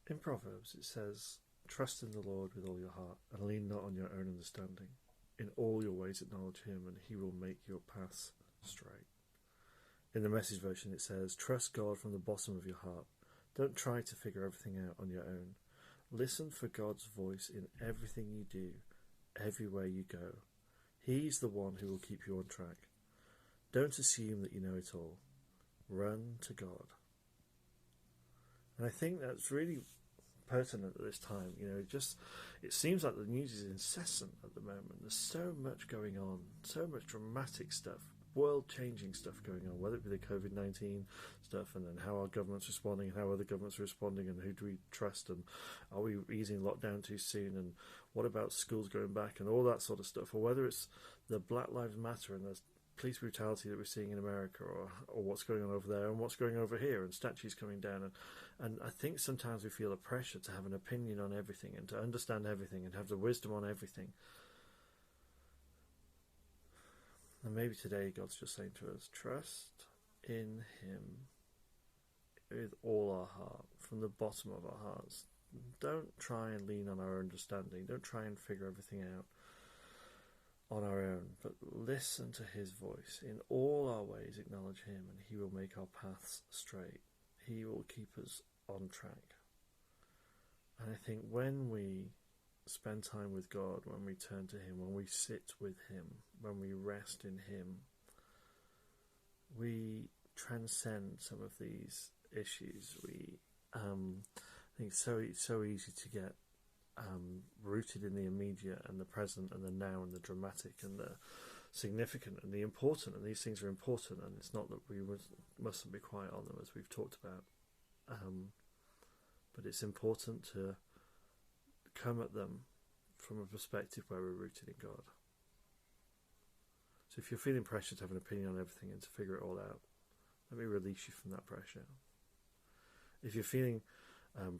In Proverbs it says, "Trust in the Lord with all your heart, and lean not on your own understanding. In all your ways acknowledge him, and he will make your paths straight." In the Message version it says, "Trust God from the bottom of your heart. Don't try to figure everything out on your own. Listen for God's voice in everything you do, everywhere you go. He's the one who will keep you on track. Don't assume that you know it all. Run to God." And I think that's really pertinent at this time. It seems like the news is incessant at the moment. There's so much going on, so much dramatic stuff, world-changing stuff going on, whether it be the COVID-19 stuff, and then how our government's responding, and how other governments are responding, and who do we trust, and are we easing lockdown too soon, and what about schools going back, and all that sort of stuff, or whether it's the Black Lives Matter and the police brutality that we're seeing in America, or what's going on over there and what's going over here, and statues coming down, and I think sometimes we feel a pressure to have an opinion on everything and to understand everything and have the wisdom on everything. And maybe today God's just saying to us, trust in him with all our heart, from the bottom of our hearts. Don't try and lean on our understanding. Don't try and figure everything out on our own, but listen to his voice. In all our ways acknowledge him, and he will make our paths straight. He will keep us on track. And I think when we spend time with God, when we turn to him, when we sit with him, when we rest in him, we transcend some of these issues. I think it's so easy to get rooted in the immediate and the present and the now and the dramatic and the significant and the important, and these things are important, and it's not that we mustn't be quiet on them, as we've talked about, but it's important to come at them from a perspective where we're rooted in God. So if you're feeling pressure to have an opinion on everything and to figure it all out, let me release you from that pressure. If you're feeling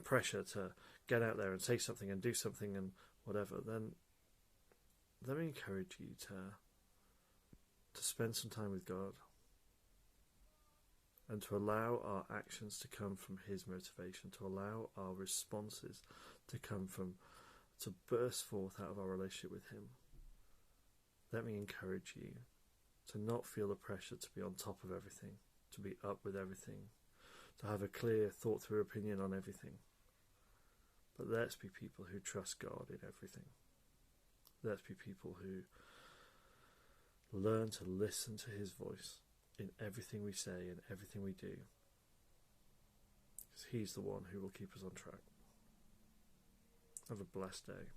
pressure to get out there and say something and do something and whatever, then let me encourage you to spend some time with God and to allow our actions to come from his motivation, to allow our responses to burst forth out of our relationship with him. Let me encourage you to not feel the pressure to be on top of everything, to be up with everything, to have a clear, thought-through opinion on everything. But let's be people who trust God in everything. Let's be people who learn to listen to his voice in everything we say and everything we do, because he's the one who will keep us on track. Have a blessed day.